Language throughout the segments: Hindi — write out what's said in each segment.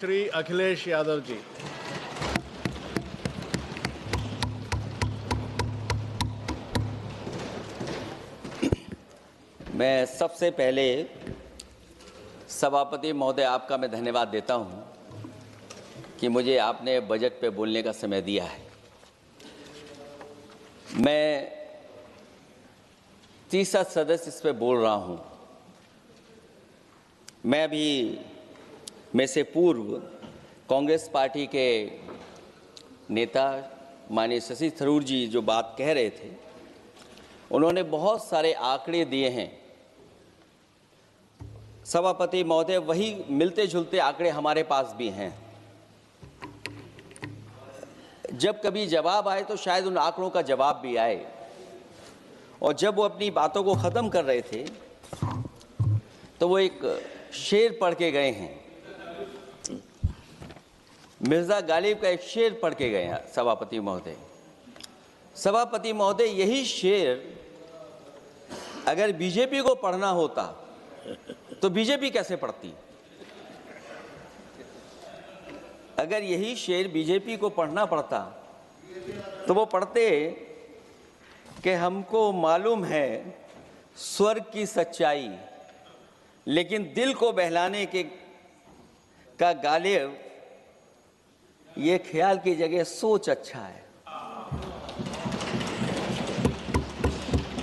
श्री अखिलेश यादव जी। मैं सबसे पहले सभापति महोदय आपका मैं धन्यवाद देता हूं कि मुझे आपने बजट पे बोलने का समय दिया है। मैं तीसरा सदस्य इस पे बोल रहा हूं। मैं अभी में से पूर्व कांग्रेस पार्टी के नेता माननीय शशि थरूर जी जो बात कह रहे थे, उन्होंने बहुत सारे आंकड़े दिए हैं। सभापति महोदय, वही मिलते जुलते आंकड़े हमारे पास भी हैं। जब कभी जवाब आए तो शायद उन आंकड़ों का जवाब भी आए। और जब वो अपनी बातों को ख़त्म कर रहे थे तो वो एक शेर पढ़ के गए हैं। मिर्ज़ा गालिब का एक शेर पढ़ के गए हैं सभापति महोदय। सभापति महोदय, यही शेर अगर बीजेपी को पढ़ना होता तो बीजेपी कैसे पढ़ती? अगर यही शेर बीजेपी को पढ़ना पड़ता तो वो पढ़ते कि हमको मालूम है स्वर्ग की सच्चाई, लेकिन दिल को बहलाने के का गालिब ये ख्याल की जगह सोच अच्छा है।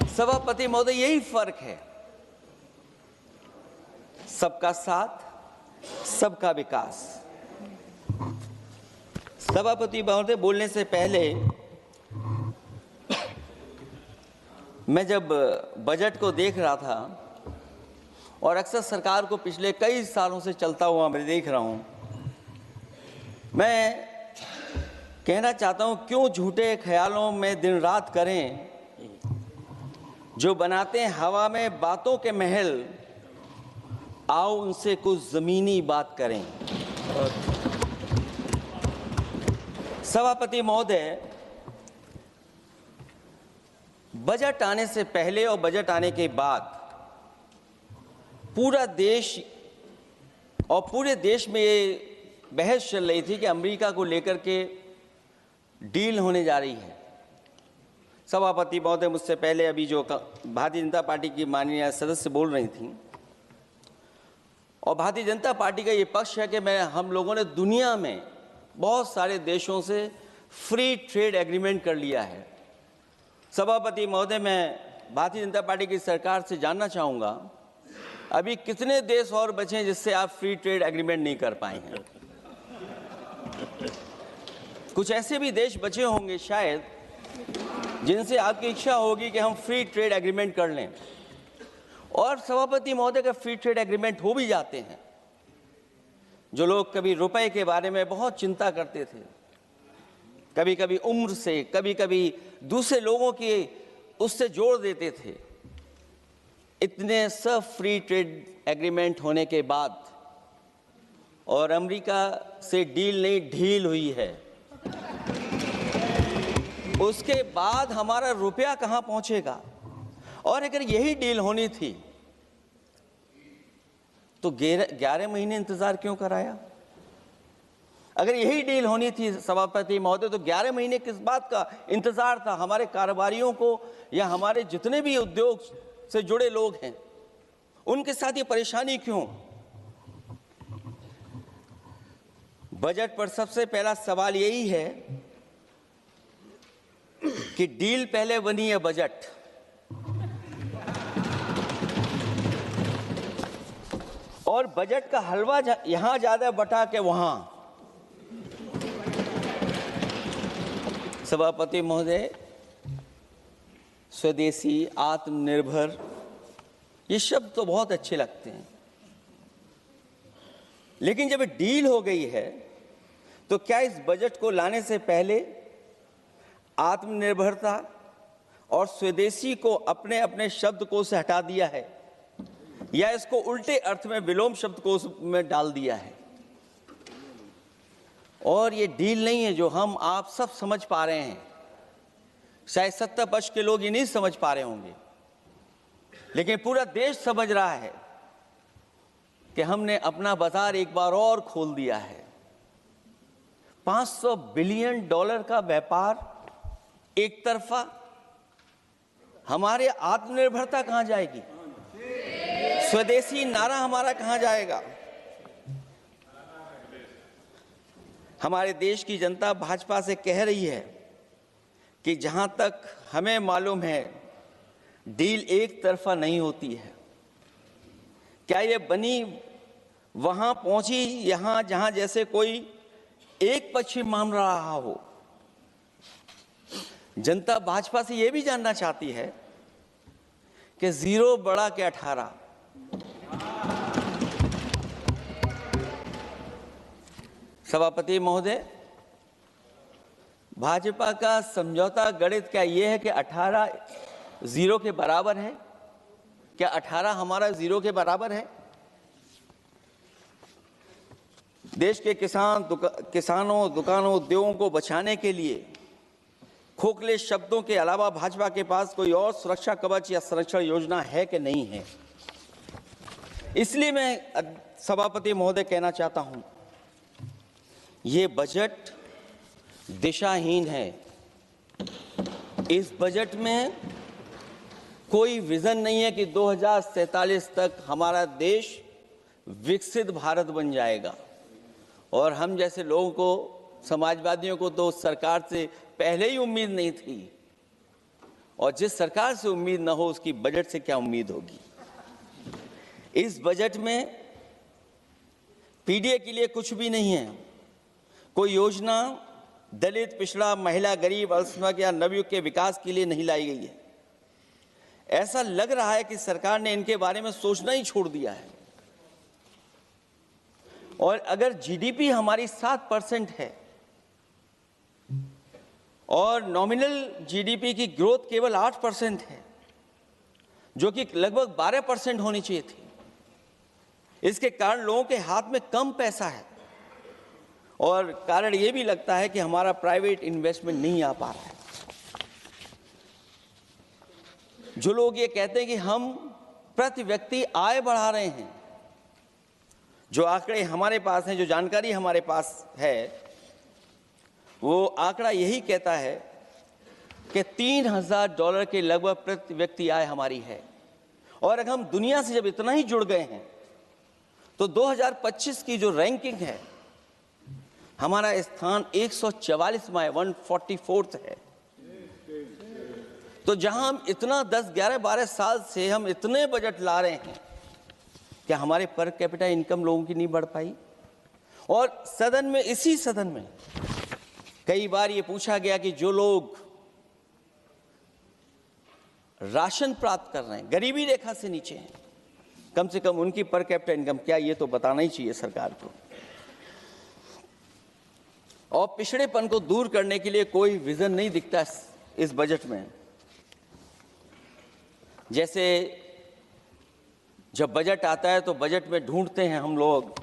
सभापति महोदय, यही फर्क है। सबका साथ, सबका विकास। सभापति महोदय, बोलने से पहले मैं जब बजट को देख रहा था और अक्सर सरकार को पिछले कई सालों से चलता हुआ मैं देख रहा हूं, मैं कहना चाहता हूं, क्यों झूठे ख्यालों में दिन रात करें, जो बनाते हैं हवा में बातों के महल, आओ उनसे कुछ जमीनी बात करें। सभापति महोदय, बजट आने से पहले और बजट आने के बाद पूरा देश और पूरे देश में ये बहस चल रही थी कि अमेरिका को लेकर के डील होने जा रही है। सभापति महोदय, मुझसे पहले अभी जो भारतीय जनता पार्टी की माननीय सदस्य बोल रही थी, और भारतीय जनता पार्टी का ये पक्ष है कि हम लोगों ने दुनिया में बहुत सारे देशों से फ्री ट्रेड एग्रीमेंट कर लिया है। सभापति महोदय, मैं भारतीय जनता पार्टी की सरकार से जानना चाहूँगा, अभी कितने देश और बचे हैं जिससे आप फ्री ट्रेड एग्रीमेंट नहीं कर पाए हैं? कुछ ऐसे भी देश बचे होंगे शायद जिनसे आपकी इच्छा होगी कि हम फ्री ट्रेड एग्रीमेंट कर लें। और सभापति महोदय, का फ्री ट्रेड एग्रीमेंट हो भी जाते हैं। जो लोग कभी रुपए के बारे में बहुत चिंता करते थे, कभी कभी उम्र से, कभी कभी दूसरे लोगों की उससे जोड़ देते थे, इतने सब फ्री ट्रेड एग्रीमेंट होने के बाद और अमेरिका से डील नहीं ढील हुई है, उसके बाद हमारा रुपया कहां पहुंचेगा? और अगर यही डील होनी थी तो 11 महीने इंतजार क्यों कराया? अगर यही डील होनी थी सभापति महोदय, तो 11 महीने किस बात का इंतजार था? हमारे कारोबारियों को या हमारे जितने भी उद्योग से जुड़े लोग हैं, उनके साथ ये परेशानी क्यों? बजट पर सबसे पहला सवाल यही है कि डील पहले बनी है बजट। और बजट का हलवा यहां ज्यादा बटा के वहां। सभापति महोदय, स्वदेशी, आत्मनिर्भर, ये शब्द तो बहुत अच्छे लगते हैं, लेकिन जब डील हो गई है तो क्या इस बजट को लाने से पहले आत्मनिर्भरता और स्वदेशी को अपने अपने शब्दकोश से हटा दिया है, या इसको उल्टे अर्थ में विलोम शब्दकोश में डाल दिया है? और ये डील नहीं है जो हम आप सब समझ पा रहे हैं। शायद 70 वर्ष के लोग ये नहीं समझ पा रहे होंगे, लेकिन पूरा देश समझ रहा है कि हमने अपना बाजार एक बार और खोल दिया है। 500 बिलियन डॉलर का व्यापार एक तरफा, हमारे आत्मनिर्भरता कहां जाएगी? स्वदेशी नारा हमारा कहां जाएगा? हमारे देश की जनता भाजपा से कह रही है कि जहां तक हमें मालूम है डील एक तरफा नहीं होती है। क्या ये बनी वहां पहुंची यहां जहां जैसे कोई एक पक्ष मान रहा हो? जनता भाजपा से यह भी जानना चाहती है कि 0 बड़ा के 18। सभापति महोदय, भाजपा का समझौता गणित क्या यह है कि 18 0 के बराबर है? क्या 18 हमारा 0 के बराबर है? देश के किसानों, दुकानों, उद्योगों को बचाने के लिए खोखले शब्दों के अलावा भाजपा के पास कोई और सुरक्षा कवच या संरक्षण योजना है कि नहीं है? इसलिए मैं सभापति महोदय कहना चाहता हूं, ये बजट दिशाहीन है। इस बजट में कोई विजन नहीं है कि 2047 तक हमारा देश विकसित भारत बन जाएगा। और हम जैसे लोगों को, समाजवादियों को तो सरकार से पहले ही उम्मीद नहीं थी, और जिस सरकार से उम्मीद न हो उसकी बजट से क्या उम्मीद होगी। इस बजट में पीडीए के लिए कुछ भी नहीं है। कोई योजना दलित, पिछड़ा, महिला, गरीब, अल्पसंख्यक या नवयुग के विकास के लिए नहीं लाई गई है। ऐसा लग रहा है कि सरकार ने इनके बारे में सोचना ही छोड़ दिया है। और अगर जीडीपी हमारी 7% है और नॉमिनल जीडीपी की ग्रोथ केवल 8% है, जो कि लगभग 12% होनी चाहिए थी, इसके कारण लोगों के हाथ में कम पैसा है। और कारण यह भी लगता है कि हमारा प्राइवेट इन्वेस्टमेंट नहीं आ पा रहा है। जो लोग ये कहते हैं कि हम प्रति व्यक्ति आय बढ़ा रहे हैं, जो आंकड़े हमारे पास हैं, जो जानकारी हमारे पास है, वो आंकड़ा यही कहता है कि $3000 के लगभग प्रति व्यक्ति आय हमारी है। और अगर हम दुनिया से जब इतना ही जुड़ गए हैं तो 2025 की जो रैंकिंग है, हमारा स्थान 144वां है, 144th है। तो जहां हम इतना 10, 11, 12 साल से हम इतने बजट ला रहे हैं, क्या हमारे पर कैपिटा इनकम लोगों की नहीं बढ़ पाई? और सदन में, इसी सदन में कई बार ये पूछा गया कि जो लोग राशन प्राप्त कर रहे हैं, गरीबी रेखा से नीचे हैं, कम से कम उनकी पर कैपिटा इनकम क्या, ये तो बताना ही चाहिए सरकार को। और पिछड़ेपन को दूर करने के लिए कोई विजन नहीं दिखता इस बजट में। जैसे जब बजट आता है तो बजट में ढूंढते हैं हम लोग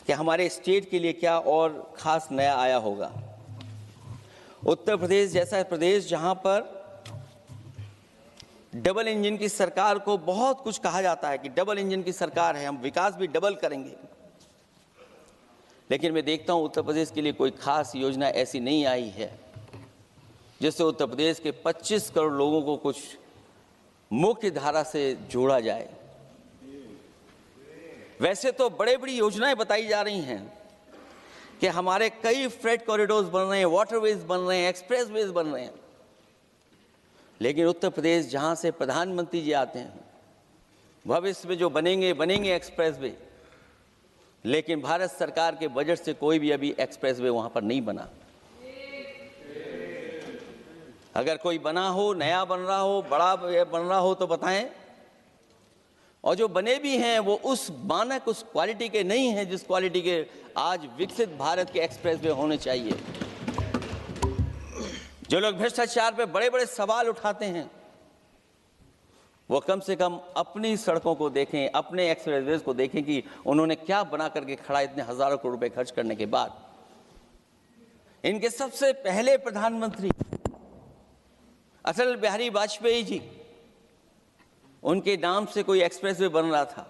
कि हमारे स्टेट के लिए क्या और खास नया आया होगा। उत्तर प्रदेश जैसा प्रदेश जहां पर डबल इंजन की सरकार को बहुत कुछ कहा जाता है कि डबल इंजन की सरकार है, हम विकास भी डबल करेंगे, लेकिन मैं देखता हूं उत्तर प्रदेश के लिए कोई खास योजना ऐसी नहीं आई है जिससे उत्तर प्रदेश के 25 करोड़ लोगों को कुछ मुख्य धारा से जोड़ा जाए। वैसे तो बड़ी बड़ी योजनाएं बताई जा रही हैं कि हमारे कई फ्रेट कॉरिडोर्स बन रहे हैं, वाटरवेज बन रहे हैं, एक्सप्रेसवेज बन रहे हैं, लेकिन उत्तर प्रदेश जहां से प्रधानमंत्री जी आते हैं, भविष्य में जो बनेंगे एक्सप्रेसवे, लेकिन भारत सरकार के बजट से कोई भी अभी एक्सप्रेसवे वहां पर नहीं बना। अगर कोई बना हो, नया बन रहा हो, बड़ा बन रहा हो तो बताएं। और जो बने भी हैं वो उस मानक, उस क्वालिटी के नहीं हैं जिस क्वालिटी के आज विकसित भारत के एक्सप्रेसवे होने चाहिए। जो लोग भ्रष्टाचार पे बड़े बड़े सवाल उठाते हैं, वो कम से कम अपनी सड़कों को देखें, अपने एक्सप्रेसवेज को देखें कि उन्होंने क्या बना करके खड़ा इतने हजारों करोड़ रुपए खर्च करने के बाद। इनके सबसे पहले प्रधानमंत्री अटल बिहारी वाजपेयी जी, उनके नाम से कोई एक्सप्रेसवे बन रहा था।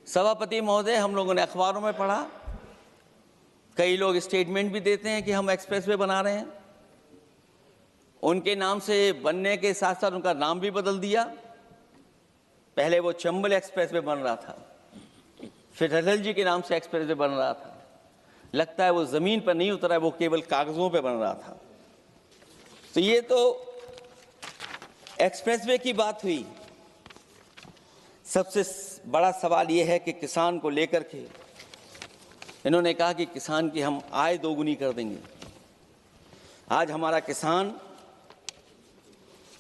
सभापति महोदय, हम लोगों ने अखबारों में पढ़ा कई लोग स्टेटमेंट भी देते हैं कि हम एक्सप्रेसवे बना रहे हैं। उनके नाम से बनने के साथ साथ उनका नाम भी बदल दिया। पहले वो चंबल एक्सप्रेसवे बन रहा था, फिर अटल जी के नाम से एक्सप्रेसवे बन रहा था। लगता है वो जमीन पर नहीं उतरा है, वो केवल कागजों पे बन रहा था। तो ये तो एक्सप्रेसवे की बात हुई। सबसे बड़ा सवाल ये है कि किसान को लेकर के इन्होंने कहा कि किसान की हम आय दोगुनी कर देंगे। आज हमारा किसान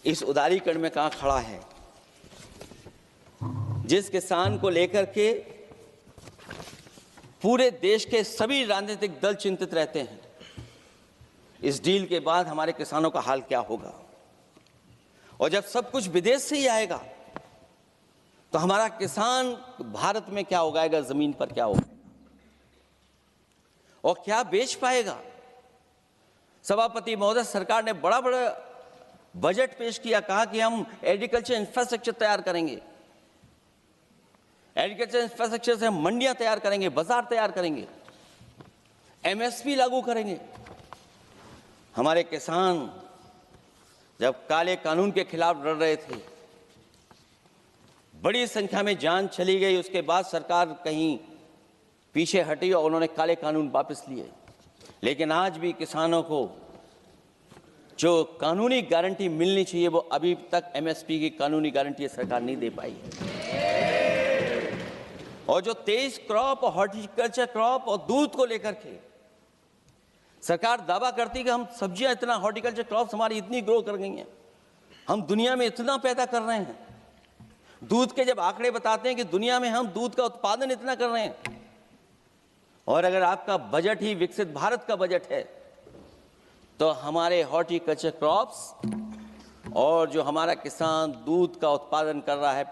इस उदारीकरण में कहाँ खड़ा है? जिस किसान को लेकर के पूरे देश के सभी राजनीतिक दल चिंतित रहते हैं, इस डील के बाद हमारे किसानों का हाल क्या होगा? और जब सब कुछ विदेश से ही आएगा तो हमारा किसान भारत में क्या उगाएगा, जमीन पर क्या उगाएगा और क्या बेच पाएगा? सभापति महोदय, सरकार ने बड़ा बजट पेश किया, कहा कि हम एग्रीकल्चर इंफ्रास्ट्रक्चर तैयार करेंगे, एग्रीकल्चर इंफ्रास्ट्रक्चर से हम मंडियां तैयार करेंगे, बाजार तैयार करेंगे, एमएसपी लागू करेंगे। हमारे किसान जब काले कानून के खिलाफ लड़ रहे थे, बड़ी संख्या में जान चली गई, उसके बाद सरकार कहीं पीछे हटी और उन्होंने काले कानून वापस लिए। लेकिन आज भी किसानों को जो कानूनी गारंटी मिलनी चाहिए वो अभी तक एमएसपी की कानूनी गारंटी सरकार नहीं दे पाई है। और जो तेज क्रॉप और हॉर्टिकल्चर क्रॉप और दूध को लेकर के सरकार दावा करती है कि हम सब्जियां इतना, हॉर्टिकल्चर क्रॉप्स हमारी इतनी ग्रो कर गई हैं, हम दुनिया में इतना पैदा कर रहे हैं। दूध के जब आंकड़े बताते हैं कि दुनिया में हम दूध का उत्पादन इतना कर रहे हैं, और अगर आपका बजट ही विकसित भारत का बजट है तो हमारे हॉर्टिकल्चर क्रॉप्स और जो हमारा किसान दूध का उत्पादन कर रहा है,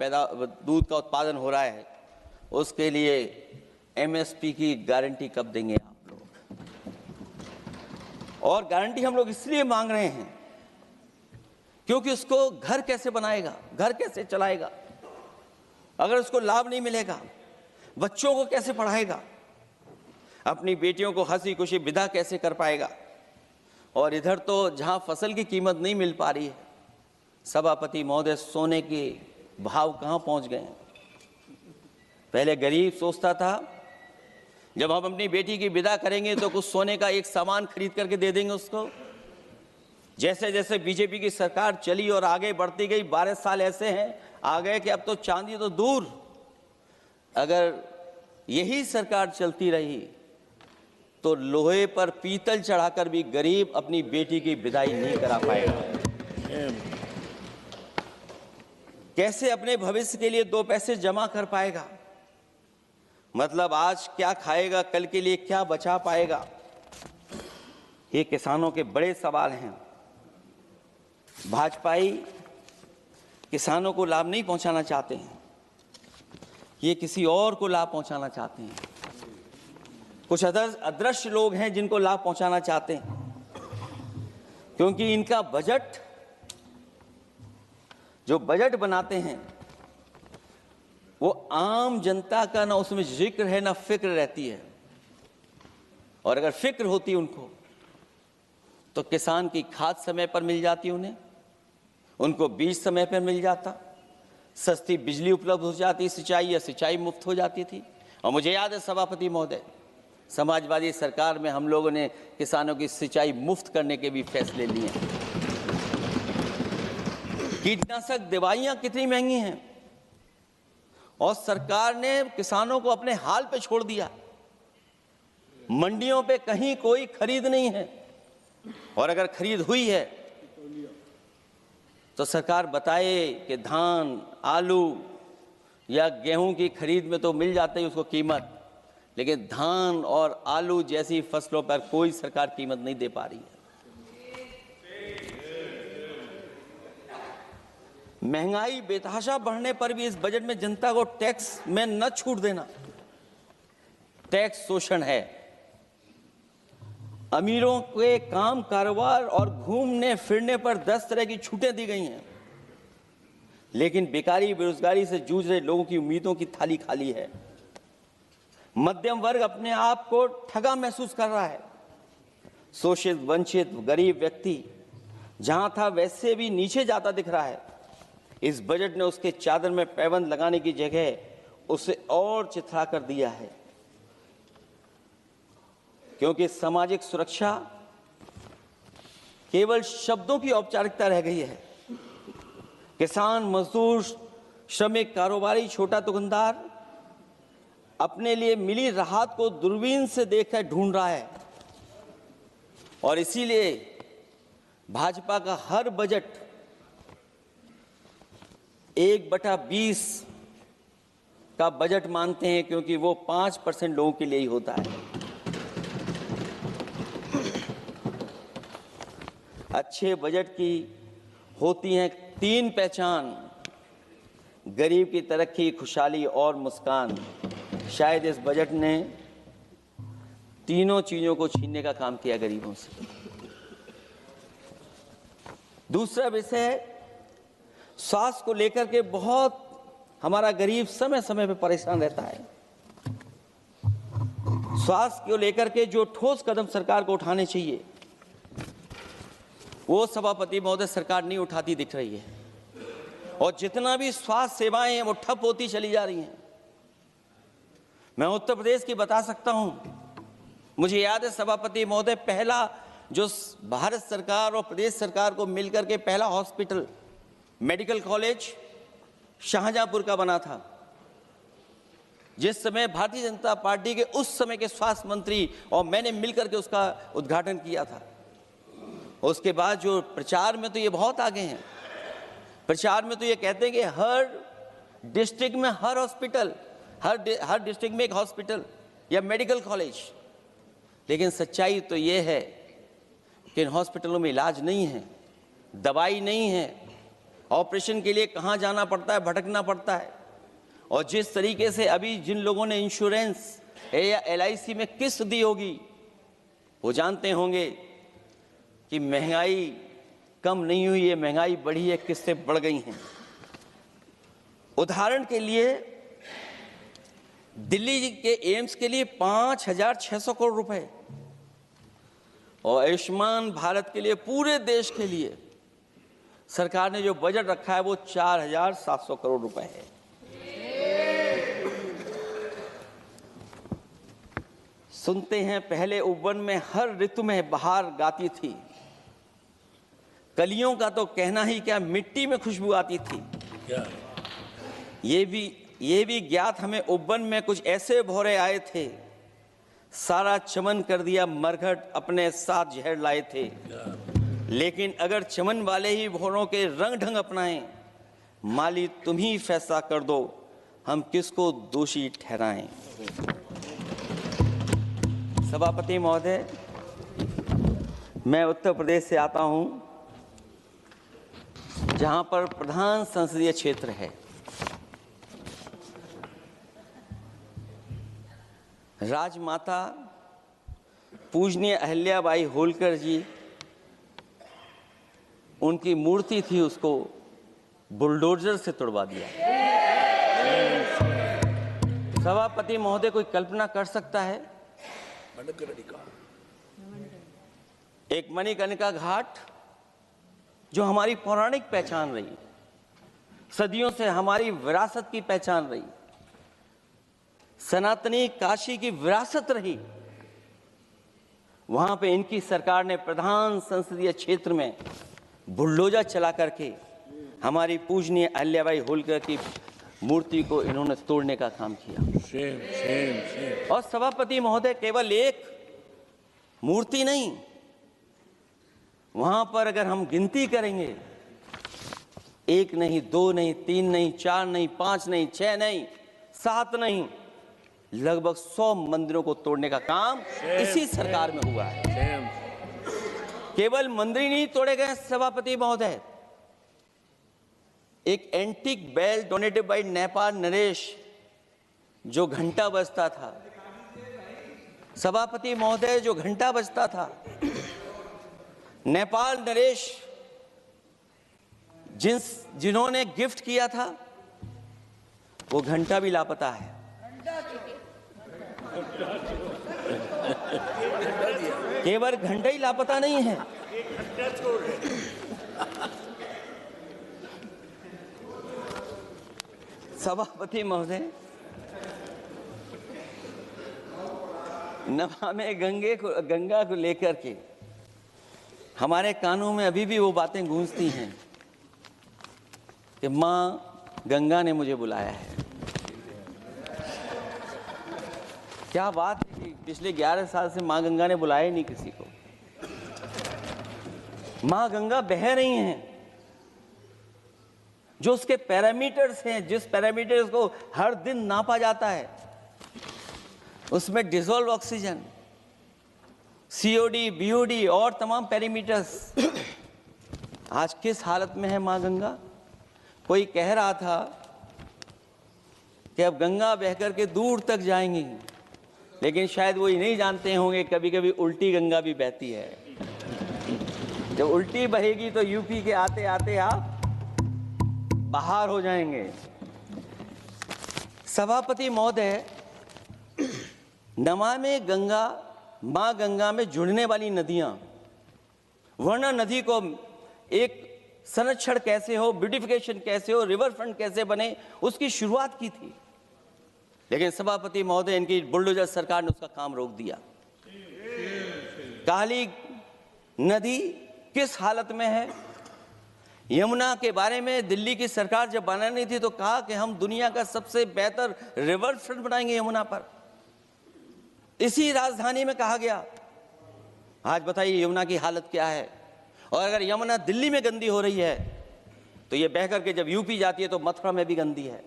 दूध का उत्पादन हो रहा है, उसके लिए एमएसपी की गारंटी कब देंगे आप लोग? और गारंटी हम लोग इसलिए मांग रहे हैं क्योंकि उसको घर कैसे बनाएगा, घर कैसे चलाएगा, अगर उसको लाभ नहीं मिलेगा, बच्चों को कैसे पढ़ाएगा, अपनी बेटियों को हंसी खुशी विदा कैसे कर पाएगा? और इधर तो जहां फसल की कीमत नहीं मिल पा रही है, सभापति महोदय, सोने के भाव कहां पहुंच गए हैं? पहले गरीब सोचता था जब हम अपनी बेटी की विदा करेंगे तो कुछ सोने का एक सामान खरीद करके दे देंगे उसको। जैसे जैसे बीजेपी की सरकार चली और आगे बढ़ती गई, 12 साल ऐसे हैं आ गए कि अब तो चांदी तो दूर, अगर यही सरकार चलती रही तो लोहे पर पीतल चढ़ाकर भी गरीब अपनी बेटी की विदाई नहीं करा पाएगा। कैसे अपने भविष्य के लिए 2 पैसे जमा कर पाएगा? मतलब आज क्या खाएगा, कल के लिए क्या बचा पाएगा? ये किसानों के बड़े सवाल हैं। भाजपाई किसानों को लाभ नहीं पहुंचाना चाहते हैं, ये किसी और को लाभ पहुंचाना चाहते हैं। कुछ अदृश्य लोग हैं जिनको लाभ पहुंचाना चाहते हैं, क्योंकि इनका बजट, जो बजट बनाते हैं, वो आम जनता का ना उसमें जिक्र है ना फिक्र रहती है। और अगर फिक्र होती उनको तो किसान की खाद समय पर मिल जाती, उनको बीज समय पर मिल जाता, सस्ती बिजली उपलब्ध हो जाती, सिंचाई या सिंचाई मुफ्त हो जाती थी। और मुझे याद है सभापति महोदय, समाजवादी सरकार में हम लोगों ने किसानों की सिंचाई मुफ्त करने के भी फैसले लिए। कीटनाशक दवाइयां कितनी महंगी हैं और सरकार ने किसानों को अपने हाल पे छोड़ दिया। मंडियों पे कहीं कोई खरीद नहीं है, और अगर खरीद हुई है तो सरकार बताए कि धान, आलू या गेहूं की खरीद में तो मिल जाती है उसको कीमत, लेकिन धान और आलू जैसी फसलों पर कोई सरकार कीमत नहीं दे पा रही है। महंगाई बेतहाशा बढ़ने पर भी इस बजट में जनता को टैक्स में न छूट देना टैक्स शोषण है। अमीरों के काम कारोबार और घूमने फिरने पर 10 तरह की छूटें दी गई हैं, लेकिन बेकारी बेरोजगारी से जूझ रहे लोगों की उम्मीदों की थाली खाली है। मध्यम वर्ग अपने आप को ठगा महसूस कर रहा है। शोषित, वंचित, गरीब व्यक्ति जहां था वैसे भी नीचे जाता दिख रहा है। इस बजट ने उसके चादर में पैबंद लगाने की जगह उसे और चिथड़ा कर दिया है, क्योंकि सामाजिक सुरक्षा केवल शब्दों की औपचारिकता रह गई है। किसान, मजदूर, श्रमिक, कारोबारी, छोटा दुकानदार अपने लिए मिली राहत को दूरबीन से देखकर ढूंढ रहा है, और इसीलिए भाजपा का हर बजट 1/20 का बजट मानते हैं, क्योंकि वो 5% लोगों के लिए ही होता है। अच्छे बजट की होती हैं 3 पहचान: गरीब की तरक्की, खुशहाली और मुस्कान। शायद इस बजट ने तीनों चीजों को छीनने का काम किया गरीबों से। दूसरा विषय है स्वास्थ्य को लेकर के बहुत हमारा गरीब समय समय पे परेशान रहता है। स्वास्थ्य को लेकर के जो ठोस कदम सरकार को उठाने चाहिए वो सभापति महोदय सरकार नहीं उठाती दिख रही है, और जितना भी स्वास्थ्य सेवाएं हैं वो ठप होती चली जा रही हैं। मैं उत्तर प्रदेश की बता सकता हूं, मुझे याद है सभापति महोदय, पहला जो भारत सरकार और प्रदेश सरकार को मिलकर के पहला हॉस्पिटल, मेडिकल कॉलेज शाहजहांपुर का बना था, जिस समय भारतीय जनता पार्टी के उस समय के स्वास्थ्य मंत्री और मैंने मिलकर के उसका उद्घाटन किया था। उसके बाद जो प्रचार में तो ये बहुत आगे हैं, प्रचार में तो ये कहते हैं कि हर डिस्ट्रिक्ट में हर हॉस्पिटल, हर डिस्ट्रिक्ट में एक हॉस्पिटल या मेडिकल कॉलेज, लेकिन सच्चाई तो ये है कि इन हॉस्पिटलों में इलाज नहीं है, दवाई नहीं है, ऑपरेशन के लिए कहाँ जाना पड़ता है, भटकना पड़ता है। और जिस तरीके से अभी जिन लोगों ने इंश्योरेंस या LIC में किस्त दी होगी वो जानते होंगे कि महंगाई कम नहीं हुई है, महंगाई बढ़ी है, किस्तें बढ़ गई हैं। उदाहरण के लिए दिल्ली के एम्स के लिए 5,600 करोड़ रुपए, और आयुष्मान भारत के लिए पूरे देश के लिए सरकार ने जो बजट रखा है वो 4,700 करोड़ रुपए है। सुनते हैं पहले उपवन में हर ऋतु में बहार गाती थी, कलियों का तो कहना ही क्या, मिट्टी में खुशबू आती थी। ये भी ज्ञात हमें उपवन में कुछ ऐसे भौरे आए थे, सारा चमन कर दिया मरघट, अपने साथ जहर लाए थे। लेकिन अगर चमन वाले ही भौरों के रंग ढंग अपनाएं, माली तुम ही फैसला कर दो, हम किसको दोषी ठहराएं। सभापति महोदय, मैं उत्तर प्रदेश से आता हूं, जहां पर प्रधान संसदीय क्षेत्र है। राजमाता पूजनीय अहिल्याबाई होलकर जी, उनकी मूर्ति थी, उसको बुलडोजर से तोड़वा दिया। सभापति महोदय, कोई कल्पना कर सकता है एक मणिकर्णिका घाट जो हमारी पौराणिक पहचान रही, सदियों से हमारी विरासत की पहचान रही, सनातनी काशी की विरासत रही, वहां पे इनकी सरकार ने प्रधान संसदीय क्षेत्र में बुलडोजर चला करके हमारी पूजनीय अहिल्याबाई होलकर की मूर्ति को इन्होंने तोड़ने का काम किया। और सभापति महोदय, केवल एक मूर्ति नहीं, वहां पर अगर हम गिनती करेंगे, 1 नहीं, 2 नहीं, 3 नहीं, 4 नहीं, 5 नहीं, 6 नहीं, 7 नहीं, लगभग 100 मंदिरों को तोड़ने का काम इसी सरकार में हुआ है। केवल मंदिर नहीं तोड़े गए सभापति महोदय, एक antique bell donated by Nepal नरेश, जो घंटा बजता था, सभापति महोदय, जो घंटा बजता था, नेपाल नरेश जिन्होंने गिफ्ट किया था, वो घंटा भी लापता है। केवल घंटा ही लापता नहीं है। सभापति महोदय, नमामि गंगा को लेकर के हमारे कानों में अभी भी वो बातें गूंजती हैं कि माँ गंगा ने मुझे बुलाया है। क्या बात है कि पिछले 11 साल से माँ गंगा ने बुलाया ही नहीं किसी को। माँ गंगा बह रही हैं, जो उसके पैरामीटर्स हैं, जिस पैरामीटर्स को हर दिन नापा जाता है, उसमें डिसॉल्व ऑक्सीजन, सीओडी, बीओडी और तमाम पैरामीटर्स आज किस हालत में है माँ गंगा। कोई कह रहा था कि अब गंगा बहकर के दूर तक जाएंगी, लेकिन शायद वो ये नहीं जानते होंगे कभी कभी उल्टी गंगा भी बहती है। जब उल्टी बहेगी तो यूपी के आते आते आप बाहर हो जाएंगे। सभापति महोदय, नमामि गंगा, मां गंगा में जुड़ने वाली नदियां, वरना नदी को एक संरक्षण कैसे हो, ब्यूटिफिकेशन कैसे हो, रिवर फ्रंट कैसे बने, उसकी शुरुआत की थी। लेकिन सभापति महोदय, इनकी बुलडोजर सरकार ने उसका काम रोक दिया। काली नदी किस हालत में है। यमुना के बारे में दिल्ली की सरकार जब बनानी थी तो कहा कि हम दुनिया का सबसे बेहतर रिवर फ्रंट बनाएंगे यमुना पर। इसी राजधानी में कहा गया। आज बताइए यमुना की हालत क्या है। और अगर यमुना दिल्ली में गंदी हो रही है तो ये बह करके जब यूपी जाती है तो मथुरा में भी गंदी है।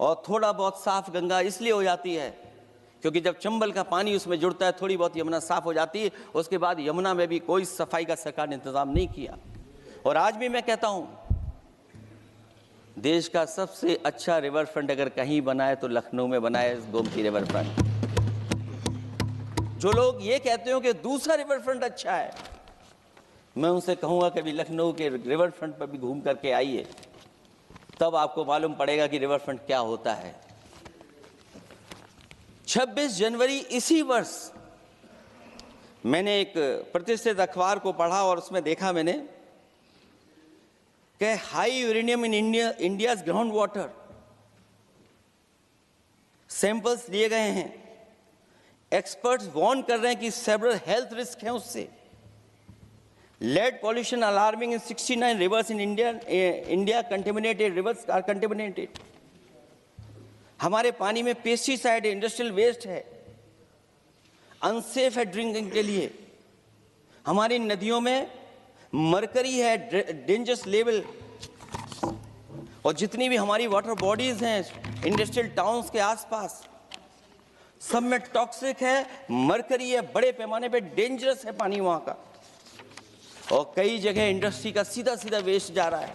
और थोड़ा बहुत साफ गंगा इसलिए हो जाती है क्योंकि जब चंबल का पानी उसमें जुड़ता है, थोड़ी बहुत यमुना साफ हो जाती है। उसके बाद यमुना में भी कोई सफाई का सरकार ने इंतजाम नहीं किया। और आज भी मैं कहता हूं, देश का सबसे अच्छा रिवर फ्रंट अगर कहीं बना है तो लखनऊ में बना है, गोमती रिवर फ्रंट। जो लोग ये कहते हो कि दूसरा रिवर फ्रंट अच्छा है, मैं उनसे कहूंगा कभी लखनऊ के रिवर फ्रंट पर भी घूम करके आइए, तब आपको मालूम पड़ेगा कि रिवर फ्रंट क्या होता है। 26 जनवरी इसी वर्ष मैंने एक प्रतिष्ठित अखबार को पढ़ा और उसमें देखा मैंने कि high uranium in India's ground water samples लिए गए हैं। एक्सपर्ट्स वार्न कर रहे हैं कि सेवरल हेल्थ रिस्क हैं उससे। Lead pollution alarming in 69 rivers in India contaminated, rivers are contaminated. हमारे पानी में पेस्टिसाइड है, इंडस्ट्रियल वेस्ट है, अनसेफ है ड्रिंकिंग के लिए। हमारी नदियों में मरकरी है, डेंजरस लेवल। और जितनी भी हमारी वाटर बॉडीज हैं इंडस्ट्रियल टाउन्स के आसपास, सब में टॉक्सिक है, मरकरी है, बड़े पैमाने पे डेंजरस है पानी वहां का। और कई जगह इंडस्ट्री का सीधा सीधा वेस्ट जा रहा है।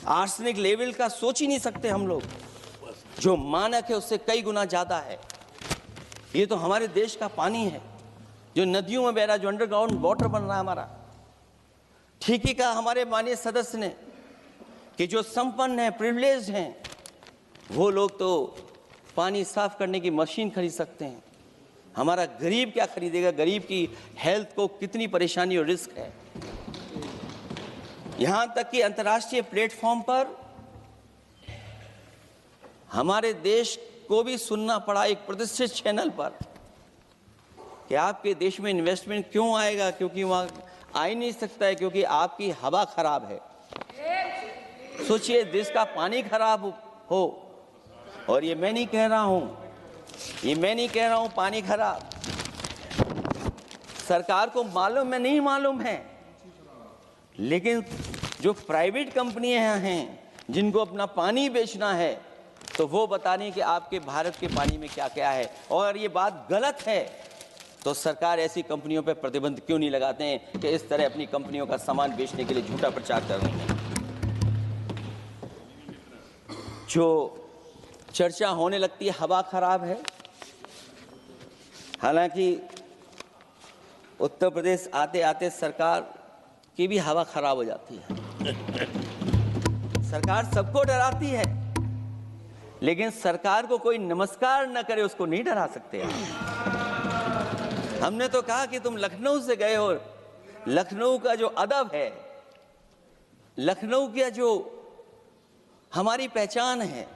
आर्सेनिक लेवल का सोच ही नहीं सकते हम लोग, जो मानक है उससे कई गुना ज्यादा है। ये तो हमारे देश का पानी है जो नदियों में बह रहा है, जो अंडरग्राउंड वाटर बन रहा है हमारा। ठीक ही कहा हमारे माननीय सदस्य ने कि जो संपन्न हैं, प्रिविलेज्ड हैं, वो लोग तो पानी साफ करने की मशीन खरीद सकते हैं। हमारा गरीब क्या खरीदेगा। गरीब की हेल्थ को कितनी परेशानी और रिस्क है। यहां तक कि अंतर्राष्ट्रीय प्लेटफॉर्म पर हमारे देश को भी सुनना पड़ा एक प्रतिष्ठित चैनल पर कि आपके देश में इन्वेस्टमेंट क्यों आएगा, क्योंकि वहां आ ही नहीं सकता है, क्योंकि आपकी हवा खराब है। सोचिए, देश का पानी खराब हो, और ये मैं नहीं कह रहा हूं, पानी खराब सरकार को मालूम है, नहीं मालूम है, लेकिन जो प्राइवेट कंपनियां हैं जिनको अपना पानी बेचना है, तो वो बता रही कि आपके भारत के पानी में क्या क्या है। और ये बात गलत है तो सरकार ऐसी कंपनियों पर प्रतिबंध क्यों नहीं लगाते हैं कि इस तरह अपनी कंपनियों का सामान बेचने के लिए झूठा प्रचार कर रही हैं। जो चर्चा होने लगती है हवा खराब है, हालांकि उत्तर प्रदेश आते आते सरकार की भी हवा खराब हो जाती है। सरकार सबको डराती है, लेकिन सरकार को कोई नमस्कार न करे उसको नहीं डरा सकते आप। हमने तो कहा कि तुम लखनऊ से गए हो, लखनऊ का जो अदब है, लखनऊ का जो हमारी पहचान है,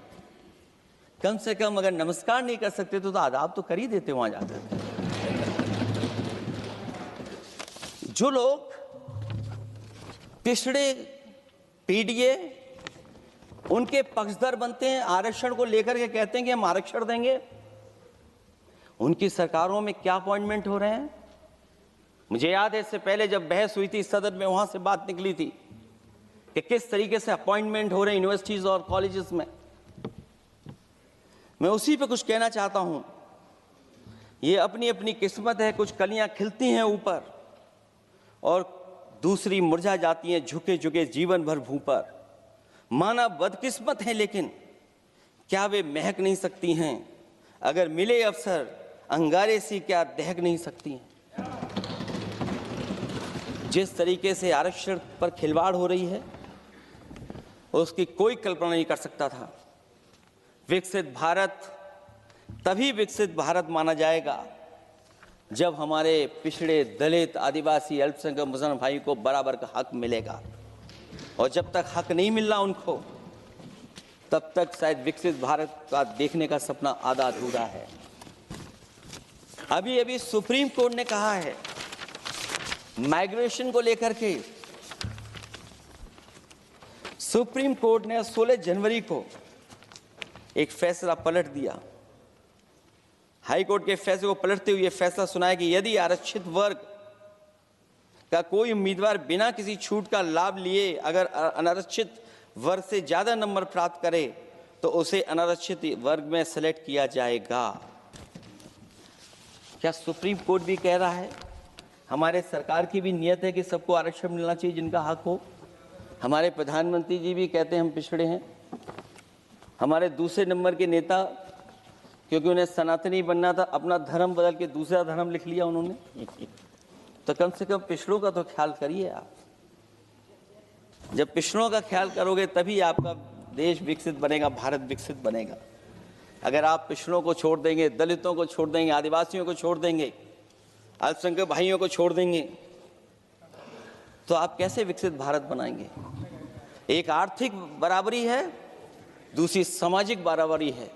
कम से कम अगर नमस्कार नहीं कर सकते तो आदाब तो कर ही देते वहां जाकर। जो लोग पिछड़े पीडीए उनके पक्षधर बनते हैं, आरक्षण को लेकर के कहते हैं कि हम आरक्षण देंगे, उनकी सरकारों में क्या अपॉइंटमेंट हो रहे हैं। मुझे याद है इससे पहले जब बहस हुई थी सदन में, वहां से बात निकली थी कि किस तरीके से अपॉइंटमेंट हो रहे हैं यूनिवर्सिटीज और कॉलेजेस में। मैं उसी पे कुछ कहना चाहता हूं। ये अपनी अपनी किस्मत है, कुछ कलियां खिलती हैं ऊपर और दूसरी मुरझा जाती हैं झुके झुके जीवन भर भूं पर। मानव बदकिस्मत है, लेकिन क्या वे महक नहीं सकती हैं? अगर मिले अवसर अंगारे सी क्या दहक नहीं सकती हैं? जिस तरीके से आरक्षण पर खिलवाड़ हो रही है उसकी कोई कल्पना नहीं कर सकता था। विकसित भारत तभी विकसित भारत माना जाएगा जब हमारे पिछड़े, दलित, आदिवासी, अल्पसंख्यक मुसलमान भाई को बराबर का हक मिलेगा। और जब तक हक नहीं मिल रहा उनको, तब तक शायद विकसित भारत का देखने का सपना आधा अधूरा है। अभी अभी सुप्रीम कोर्ट ने कहा है माइग्रेशन को लेकर के, सुप्रीम कोर्ट ने 16 जनवरी को एक फैसला पलट दिया। हाई कोर्ट के फैसले को पलटते हुए फैसला सुनाया कि यदि आरक्षित वर्ग का कोई उम्मीदवार बिना किसी छूट का लाभ लिए अगर अनारक्षित वर्ग से ज्यादा नंबर प्राप्त करे तो उसे अनारक्षित वर्ग में सेलेक्ट किया जाएगा। क्या सुप्रीम कोर्ट भी कह रहा है? हमारे सरकार की भी नियत है कि सबको आरक्षण मिलना चाहिए जिनका हक हो। हमारे प्रधानमंत्री जी भी कहते हैं हम पिछड़े हैं। हमारे दूसरे नंबर के नेता, क्योंकि उन्हें सनातनी बनना था, अपना धर्म बदल के दूसरा धर्म लिख लिया उन्होंने। तो कम से कम पिछड़ों का तो ख्याल करिए आप। जब पिछड़ों का ख्याल करोगे तभी आपका देश विकसित बनेगा, भारत विकसित बनेगा। अगर आप पिछड़ों को छोड़ देंगे, दलितों को छोड़ देंगे, आदिवासियों को छोड़ देंगे, अल्पसंख्यक भाइयों को छोड़ देंगे, तो आप कैसे विकसित भारत बनाएंगे? एक आर्थिक बराबरी है, दूसरी सामाजिक बराबरी है।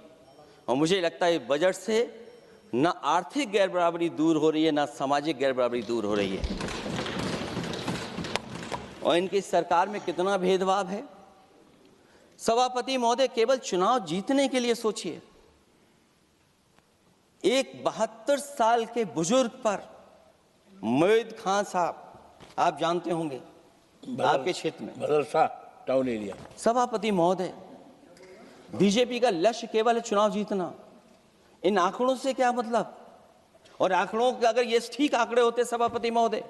और मुझे लगता है बजट से न आर्थिक गैर बराबरी दूर हो रही है, न सामाजिक गैर बराबरी दूर हो रही है। और इनकी सरकार में कितना भेदभाव है। सभापति महोदय, केवल चुनाव जीतने के लिए सोचिए। एक 72 साल के बुजुर्ग पर मोईद खान साहब, आप जानते होंगे आपके क्षेत्र में, बदरसा टाउन एरिया। सभापति महोदय, बीजेपी का लक्ष्य केवल है चुनाव जीतना। इन आंकड़ों से क्या मतलब? और आंकड़ों के अगर ये ठीक आंकड़े होते सभापति महोदय,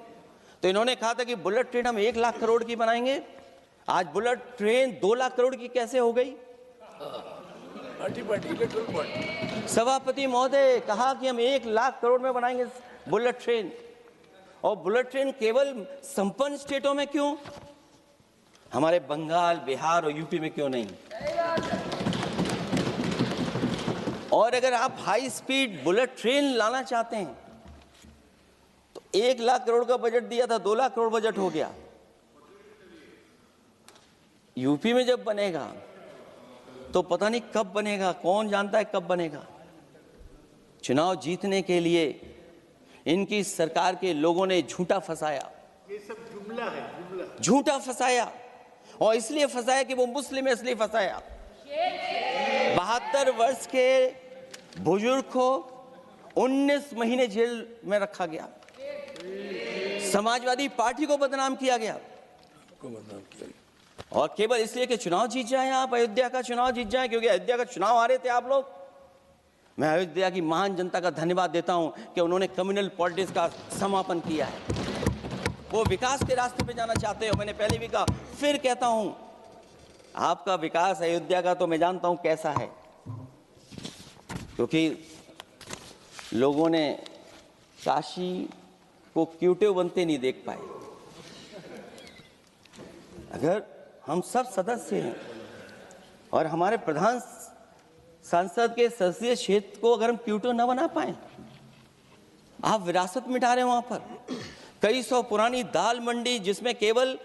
तो इन्होंने कहा था कि बुलेट ट्रेन हम 1 लाख करोड़ की बनाएंगे। आज बुलेट ट्रेन 2 लाख करोड़ की कैसे हो गई? सभापति महोदय कहा कि हम 1 लाख करोड़ में बनाएंगे बुलेट ट्रेन। और बुलेट ट्रेन केवल संपन्न स्टेटों में क्यों? हमारे बंगाल, बिहार और यूपी में क्यों नहीं? और अगर आप हाई स्पीड बुलेट ट्रेन लाना चाहते हैं तो 1 लाख करोड़ का बजट दिया था, 2 लाख करोड़ बजट हो गया। यूपी में जब बनेगा तो पता नहीं कब बनेगा, कौन जानता है कब बनेगा। चुनाव जीतने के लिए इनकी सरकार के लोगों ने झूठा फंसाया। ये सब जुमला है, जुमला। झूठा फंसाया, और इसलिए फंसाया कि वो मुस्लिम है, इसलिए फंसाया। 72 वर्ष के बुजुर्ग को 19 महीने जेल में रखा गया। समाजवादी पार्टी को बदनाम किया गया, और केवल इसलिए कि चुनाव जीत जाए आप, अयोध्या का चुनाव जीत जाए, क्योंकि अयोध्या का चुनाव हारे थे आप लोग। मैं अयोध्या की महान जनता का धन्यवाद देता हूं कि उन्होंने कम्युनल पॉलिटिक्स का समापन किया है। वो विकास के रास्ते पे जाना चाहते हो। मैंने पहले भी कहा, फिर कहता हूं, आपका विकास अयोध्या का तो मैं जानता हूं कैसा है, क्योंकि लोगों ने काशी को क्यूटिव बनते नहीं देख पाए। अगर हम सब सदस्य हैं और हमारे प्रधान संसद के संसदीय क्षेत्र को अगर हम क्यूटो न बना पाए, आप विरासत मिटा रहे हैं वहां पर। कई सौ पुरानी दाल मंडी जिसमें केवल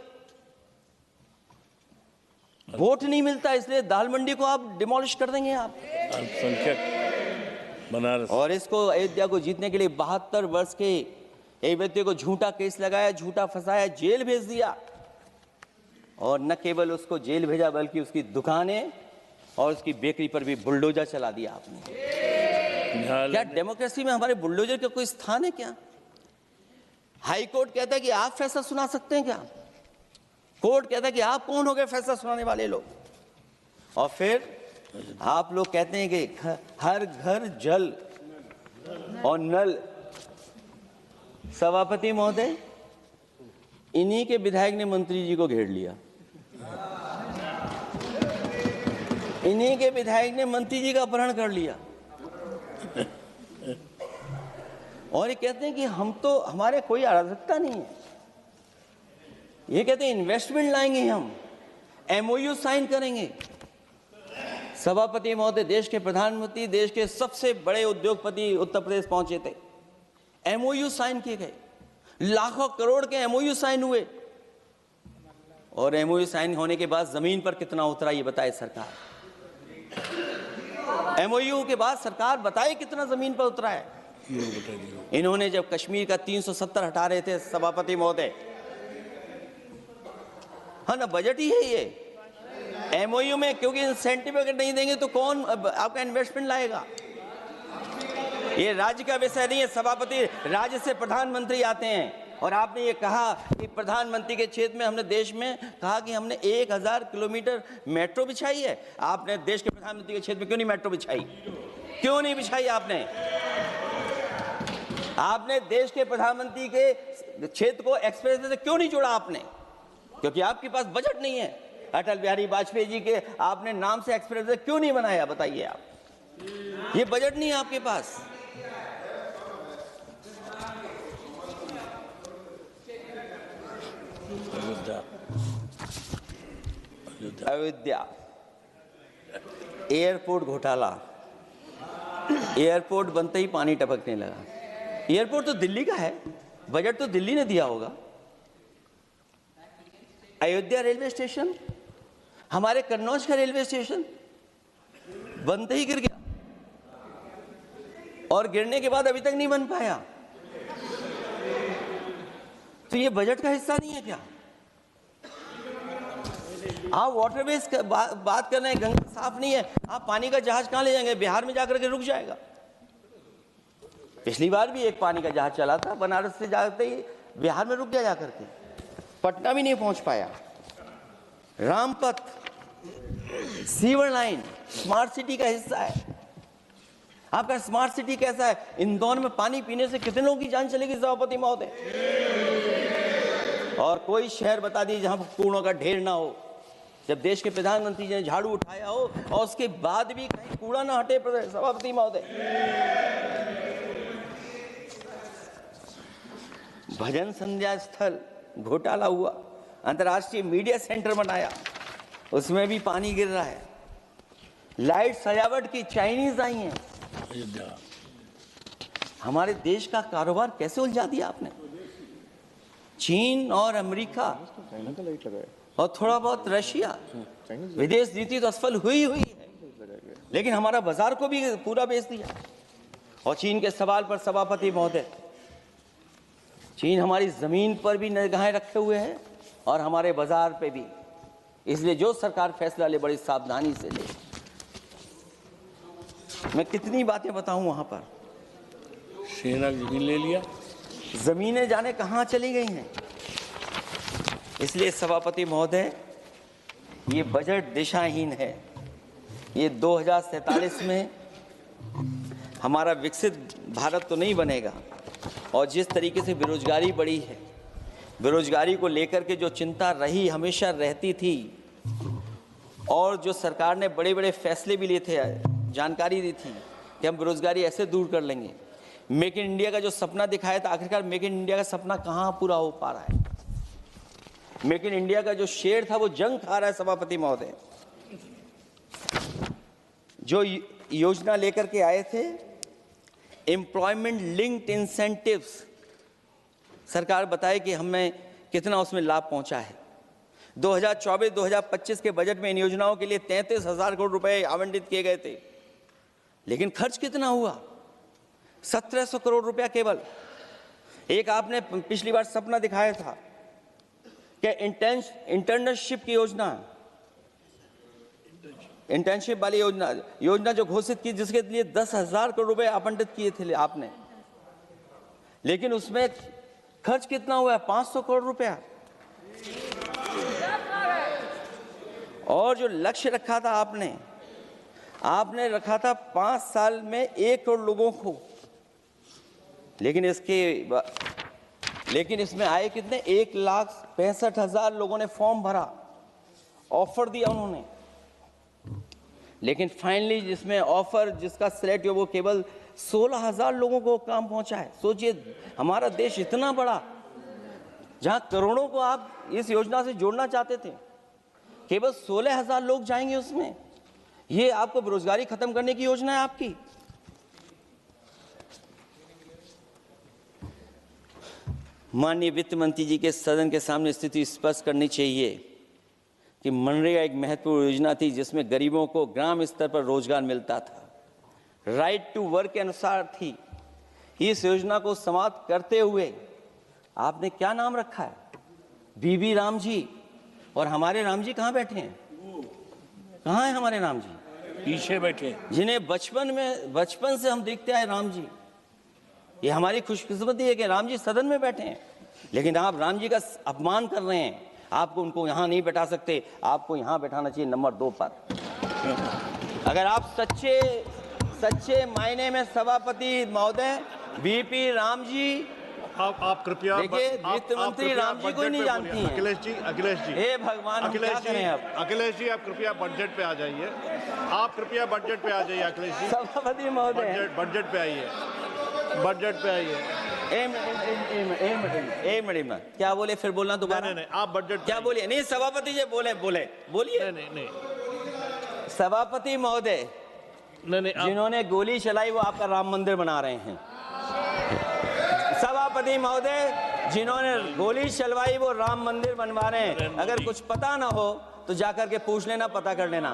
वोट नहीं मिलता, इसलिए दाल मंडी को आप डिमोलिश कर देंगे आप। अल्पसंख्यक बनारस और इसको अयोध्या को जीतने के लिए 72 वर्ष के एक व्यक्ति को झूठा केस लगाया, झूठा फंसाया, जेल भेज दिया। और न केवल उसको जेल भेजा बल्कि उसकी दुकानें और उसकी बेकरी पर भी बुलडोजर चला दिया आपने। क्या डेमोक्रेसी में हमारे बुलडोजर का कोई स्थान है क्या? हाई कोर्ट कहता है कि आप फैसला सुना सकते हैं क्या? कोर्ट कहता है कि आप कौन हो गए फैसला सुनाने वाले लोग? और फिर आप लोग कहते हैं कि हर घर जल और नल। सभापति महोदय, इन्हीं के विधायक ने मंत्री जी को घेर लिया, इन्हीं के विधायक ने मंत्री जी का अपहरण कर लिया और ये कहते हैं कि हम तो, हमारे कोई अराजकता नहीं है। ये कहते हैं इन्वेस्टमेंट लाएंगे, हम एमओयू साइन करेंगे। सभापति महोदय, देश के प्रधानमंत्री, देश के सबसे बड़े उद्योगपति उत्तर प्रदेश पहुंचे थे, एमओयू साइन किए गए, लाखों करोड़ के एमओयू साइन हुए। और एमओयू साइन होने के बाद जमीन पर कितना उतरा ये बताए सरकार। एमओयू के बाद सरकार बताए कितना जमीन पर उतरा है। इन्होंने जब कश्मीर का 370 हटा रहे थे सभापति महोदय, हाँ ना, बजट ही है ये एमओयू में, क्योंकि इंसेंटिव अगर नहीं देंगे तो कौन आपका इन्वेस्टमेंट लाएगा? ये राज्य का विषय नहीं है सभापति, राज्य से प्रधानमंत्री आते हैं। और आपने ये कहा कि प्रधानमंत्री के क्षेत्र में हमने देश में कहा कि हमने 1000 किलोमीटर मेट्रो बिछाई है। आपने देश के प्रधानमंत्री के क्षेत्र में क्यों नहीं मेट्रो बिछाई? क्यों नहीं बिछाई आपने? आपने देश के प्रधानमंत्री के क्षेत्र को एक्सप्रेस वे से क्यों नहीं जोड़ा आपने? क्योंकि आपके पास बजट नहीं है। अटल बिहारी वाजपेयी जी के आपने नाम से एक्सप्रेस वे क्यों नहीं बनाया? बताइए आप, ये बजट नहीं है आपके पास। अयोध्या एयरपोर्ट घोटाला, एयरपोर्ट बनते ही पानी टपकने लगा। एयरपोर्ट तो दिल्ली का है, बजट तो दिल्ली ने दिया होगा। अयोध्या रेलवे स्टेशन, हमारे कन्नौज का रेलवे स्टेशन बनते ही गिर गया और गिरने के बाद अभी तक नहीं बन पाया। तो ये बजट का हिस्सा नहीं है क्या? आप वाटरवेज का बात कर रहे हैं, गंगा साफ नहीं है, आप पानी का जहाज कहां ले जाएंगे? बिहार में जाकर के रुक जाएगा। पिछली बार भी एक पानी का जहाज चला था, बनारस से जाते ही बिहार में रुक गया, जाकर के पटना भी नहीं पहुंच पाया। Rampath, sewer line smart city का हिस्सा है। आपका स्मार्ट सिटी कैसा है? इंदौर में पानी पीने से कितने लोगों की जान चलेगी सभापति महोदय? और कोई शहर बता दीजिए जहां कूड़ों का ढेर ना हो। जब देश के प्रधानमंत्री जी ने झाड़ू उठाया हो और उसके बाद भी कहीं कूड़ा ना हटे सभापति महोदय। भजन संध्या स्थल घोटाला हुआ, अंतर्राष्ट्रीय मीडिया सेंटर बनाया, उसमें भी पानी गिर रहा है। लाइट सजावट की चाइनीज आई हैं। हमारे देश का कारोबार कैसे उलझा दिया आपने? चीन और अमेरिका और थोड़ा बहुत रशिया, विदेश नीति तो असफल हुई है, लेकिन हमारा बाजार को भी पूरा बेच दिया। और चीन के सवाल पर सभापति महोदय, चीन हमारी जमीन पर भी निगाहें रखे हुए है और हमारे बाजार पे भी। इसलिए जो सरकार फैसला ले बड़ी सावधानी से ले। मैं कितनी बातें बताऊं वहां पर। सेना जमीन ले लिया, जमीनें जाने कहां चली गई हैं। इसलिए सभापति महोदय, ये बजट दिशाहीन है। ये 2047 में हमारा विकसित भारत तो नहीं बनेगा। और जिस तरीके से बेरोजगारी बढ़ी है, बेरोजगारी को लेकर के जो चिंता रही, हमेशा रहती थी, और जो सरकार ने बड़े बड़े फैसले भी लिए थे, जानकारी दी थी कि हम बेरोजगारी ऐसे दूर कर लेंगे। मेक इन इंडिया का जो सपना दिखाया था, आखिरकार मेक इन इंडिया का सपना कहाँ पूरा हो पा रहा है? मेक इन इंडिया का जो शेर था वो जंग खा रहा है सभापति महोदय। जो योजना लेकर के आए थे, एम्प्लॉयमेंट लिंक्ड इंसेंटिव्स। सरकार बताए कि हमें कितना उसमें लाभ पहुंचा है। 2024-2025 के बजट में इन योजनाओं के लिए 33,000 करोड़ रुपए आवंटित किए गए थे, लेकिन खर्च कितना हुआ? 1,700 करोड़ रुपया केवल। एक आपने पिछली बार सपना दिखाया था कि इंटर्नशिप की योजना, इंटर्नशिप वाली योजना जो घोषित की, जिसके लिए 10,000 करोड़ रुपए आवंटित किए थे आपने, लेकिन उसमें खर्च कितना हुआ है? 500 करोड़ रुपया। और जो लक्ष्य रखा था आपने रखा था 5 साल में 1 करोड़ लोगों को, लेकिन इसमें आए कितने? 1,65,000 लोगों ने फॉर्म भरा, ऑफर दिया उन्होंने, लेकिन फाइनली जिसमें ऑफर जिसका सिलेक्ट हुआ वो केवल 16,000 लोगों को काम पहुंचा है। सोचिए, हमारा देश इतना बड़ा, जहां करोड़ों को आप इस योजना से जोड़ना चाहते थे, केवल 16,000 लोग जाएंगे उसमें। ये आपको बेरोजगारी खत्म करने की योजना है आपकी। माननीय वित्त मंत्री जी के सदन के सामने स्थिति स्पष्ट करनी चाहिए कि मनरेगा एक महत्वपूर्ण योजना थी जिसमें गरीबों को ग्राम स्तर पर रोजगार मिलता था, राइट टू वर्क के अनुसार थी। इस योजना को समाप्त करते हुए आपने क्या नाम रखा है? बीबी राम जी। और हमारे राम जी कहाँ बैठे हैं? कहाँ हैं हमारे राम जी? पीछे बैठे, जिन्हें बचपन से हम देखते आए राम जी। ये हमारी खुशकिस्मती है कि राम जी सदन में बैठे हैं, लेकिन आप राम जी का अपमान कर रहे हैं। आपको उनको यहाँ नहीं बैठा सकते, आपको यहाँ बैठाना चाहिए नंबर 2 पर। अगर आप सच्चे मायने में सभापति महोदय बीपी राम जी, आप कृपया देखिए, वित्त मंत्री राम जी को ही नहीं जानती हैं। अखिलेश जी हे भगवान, हम क्या करें अब? अखिलेश जी आप कृपया बजट पे आ जाइए। आप कृपया बजट पे आ जाइए अखिलेश जी। सभापति महोदय बजट पे आइए, बजट पे आइए। एक मिनट, क्या बोले? फिर बोलना दोबारा। नहीं, आप बजट क्या बोलिए? नहीं, सभापति जी बोलिए। नहीं सभापति महोदय, नहीं, जिन्होंने गोली चलाई वो आपका राम मंदिर बना रहे हैं। सभापति महोदय, जिन्होंने गोली चलवाई वो राम मंदिर बनवा रहे हैं। अगर कुछ पता ना हो तो जाकर के पूछ लेना, पता कर लेना।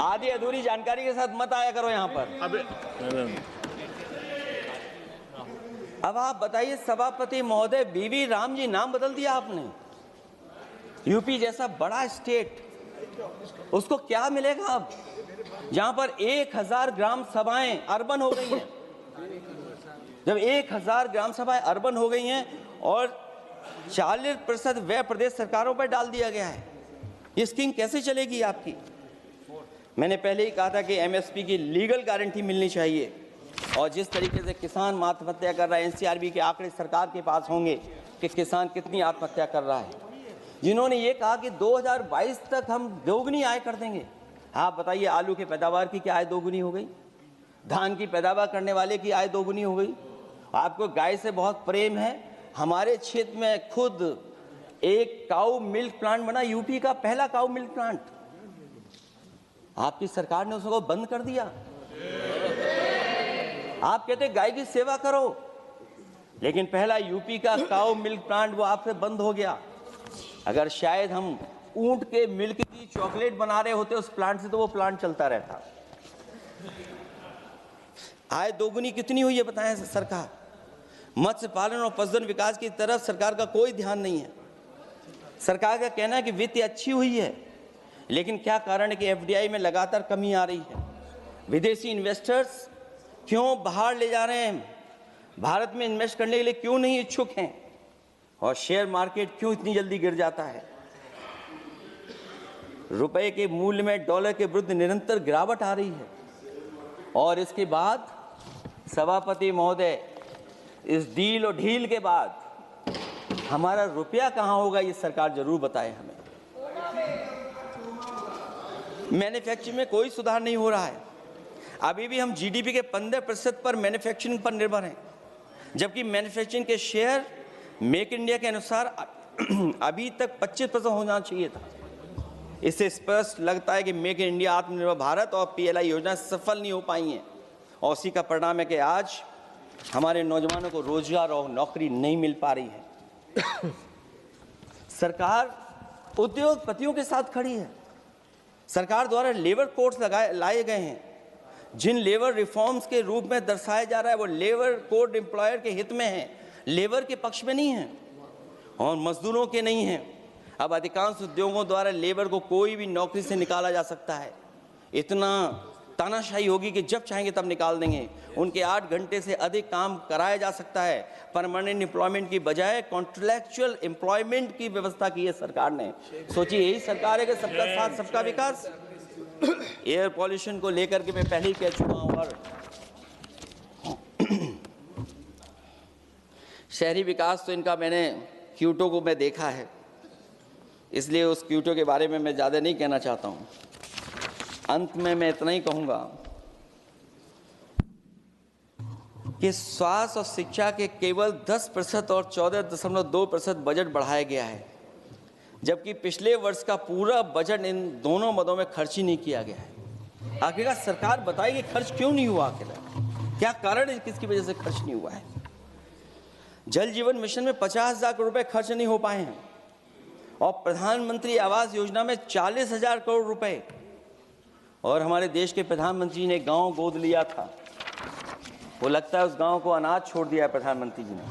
आधी अधूरी जानकारी के साथ मत आया करो यहाँ पर। अब आप बताइए सभापति महोदय, बीवी राम जी नाम बदल दिया आपने। यूपी जैसा बड़ा स्टेट, उसको क्या मिलेगा अब, जहां पर 1,000 ग्राम सभाएं अर्बन हो गई हैं। जब 1,000 ग्राम सभाएं अर्बन हो गई हैं और 40% व्यय प्रदेश सरकारों पर डाल दिया गया है, ये स्कीम कैसे चलेगी आपकी? मैंने पहले ही कहा था कि एमएसपी की लीगल गारंटी मिलनी चाहिए। और जिस तरीके से किसान आत्महत्या कर रहा है, एनसीआरबी के आंकड़े सरकार के पास होंगे कि किसान कितनी आत्महत्या कर रहा है। जिन्होंने ये कहा कि 2022 तक हम दोगुनी आय कर देंगे। आप बताइए, आलू के पैदावार की क्या आय दोगुनी हो गई? धान की पैदावार करने वाले की आय दोगुनी हो गई। आपको गाय से बहुत प्रेम है। हमारे क्षेत्र में खुद एक काऊ मिल्क प्लांट बना, यूपी का पहला काऊ मिल्क प्लांट। आपकी सरकार ने उसको बंद कर दिया। आप कहते गाय की सेवा करो, लेकिन पहला यूपी का काऊ मिल्क प्लांट वो आपसे बंद हो गया। अगर शायद हम ऊंट के मिल्क की चॉकलेट बना रहे होते उस प्लांट से, तो वो प्लांट चलता रहता। आय दोगुनी कितनी हुई है बताएं सरकार? मत्स्य पालन और पशुधन विकास की तरफ सरकार का कोई ध्यान नहीं है। सरकार का कहना है कि वित्त अच्छी हुई है, लेकिन क्या कारण है कि एफडीआई में लगातार कमी आ रही है? विदेशी इन्वेस्टर्स क्यों बाहर ले जा रहे हैं? भारत में इन्वेस्ट करने के लिए क्यों नहीं इच्छुक हैं? और शेयर मार्केट क्यों इतनी जल्दी गिर जाता है? रुपए के मूल्य में डॉलर के विरुद्ध निरंतर गिरावट आ रही है। और इसके बाद सभापति महोदय, इस डील और ढील के बाद हमारा रुपया कहां होगा, ये सरकार जरूर बताए हमें। मैन्युफैक्चरिंग में कोई सुधार नहीं हो रहा है। अभी भी हम जीडीपी के 15% पर मैन्युफैक्चरिंग पर निर्भर हैं, जबकि मैन्युफैक्चरिंग के शेयर मेक इंडिया के अनुसार अभी तक 25% होना चाहिए था। इससे स्पष्ट लगता है कि मेक इन इंडिया, आत्मनिर्भर भारत और पीएलआई योजना सफल नहीं हो पाई हैं और उसी का परिणाम है कि आज हमारे नौजवानों को रोजगार और नौकरी नहीं मिल पा रही है। सरकार उद्योगपतियों के साथ खड़ी है। सरकार द्वारा लेबर कोड्स लाए गए हैं, जिन लेबर रिफॉर्म्स के रूप में दर्शाया जा रहा है वो लेबर कोड एम्प्लॉयर के हित में है, लेबर के पक्ष में नहीं है और मजदूरों के नहीं है। अब अधिकांश उद्योगों द्वारा लेबर को कोई भी नौकरी से निकाला जा सकता है। इतना तानाशाही होगी कि जब चाहेंगे तब निकाल देंगे। उनके 8 घंटे से अधिक काम कराया जा सकता है। परमानेंट एम्प्लॉयमेंट की बजाय कॉन्ट्रैक्चुअल एम्प्लॉयमेंट की व्यवस्था की है सरकार ने। सोचिए, यही सरकार है कि सबका साथ सबका विकास। एयर पॉल्यूशन को लेकर के मैं पहले ही कह चुका हूँ और शहरी विकास तो इनका मैंने क्योटो को मैं देखा है, इसलिए उस क्योटो के बारे में मैं ज़्यादा नहीं कहना चाहता हूँ। अंत में मैं इतना ही कहूँगा कि स्वास्थ्य और शिक्षा के केवल 10% और 14.2% बजट बढ़ाया गया है, जबकि पिछले वर्ष का पूरा बजट इन दोनों मदों में खर्च ही नहीं किया गया है। आखिरकार सरकार बताएगी खर्च क्यों नहीं हुआ, आखिर क्या कारण है, किसकी वजह से खर्च नहीं हुआ है। जल जीवन मिशन में 50,000 करोड़ रुपए खर्च नहीं हो पाए हैं और प्रधानमंत्री आवास योजना में 40,000 करोड़ रुपए, और हमारे देश के प्रधानमंत्री ने गांव गोद लिया था। वो लगता है उस गांव को अनाथ छोड़ दिया है प्रधानमंत्री जी ने।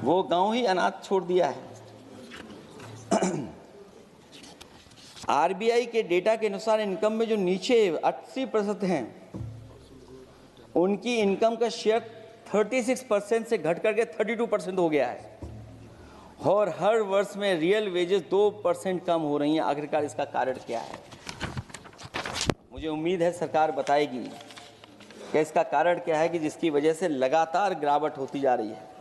वो गांव ही अनाथ छोड़ दिया है। आरबीआई के डेटा के अनुसार इनकम में जो नीचे 80% हैं, उनकी इनकम का शेयर 36% से घट करके 32% हो गया है और हर वर्ष में रियल वेजेस 2% कम हो रही हैं। आखिरकार इसका कारण क्या है? मुझे उम्मीद है सरकार बताएगी कि इसका कारण क्या है कि जिसकी वजह से लगातार गिरावट होती जा रही है।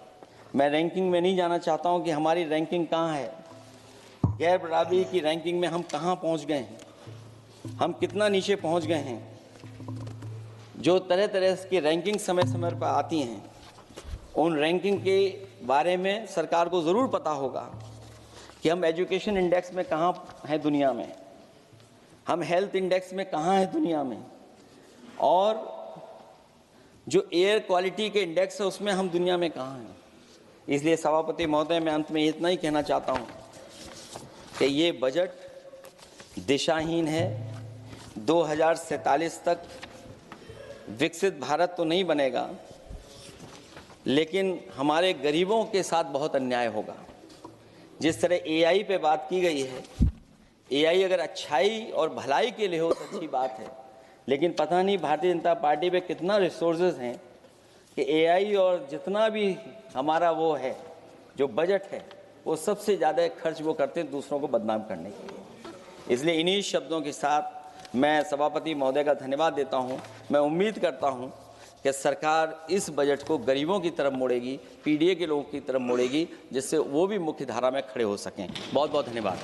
मैं रैंकिंग में नहीं जाना चाहता हूं कि हमारी रैंकिंग कहां है, गैर बराबरी की रैंकिंग में हम कहां पहुंच गए हैं, हम कितना नीचे पहुंच गए हैं। जो तरह तरह की रैंकिंग समय समय पर आती हैं, उन रैंकिंग के बारे में सरकार को ज़रूर पता होगा कि हम एजुकेशन इंडेक्स में कहाँ हैं दुनिया में, हम हेल्थ इंडेक्स में कहाँ हैं दुनिया में, और जो एयर क्वालिटी के इंडेक्स है उसमें हम दुनिया में कहाँ हैं। इसलिए सभापति महोदय, मैं अंत में इतना ही कहना चाहता हूँ कि ये बजट दिशाहीन है। 2047 तक विकसित भारत तो नहीं बनेगा, लेकिन हमारे गरीबों के साथ बहुत अन्याय होगा। जिस तरह एआई पे बात की गई है, एआई अगर अच्छाई और भलाई के लिए हो तो अच्छी बात है, लेकिन पता नहीं भारतीय जनता पार्टी पे कितना रिसोर्सेज हैं कि एआई और जितना भी हमारा वो है जो बजट है वो सबसे ज़्यादा खर्च वो करते हैं दूसरों को बदनाम करने के लिए। इसलिए इन्हीं शब्दों के साथ मैं सभापति महोदय का धन्यवाद देता हूं। मैं उम्मीद करता हूं कि सरकार इस बजट को गरीबों की तरफ मोड़ेगी, पीडीए के लोगों की तरफ मोड़ेगी, जिससे वो भी मुख्य धारा में खड़े हो सकें। बहुत बहुत धन्यवाद।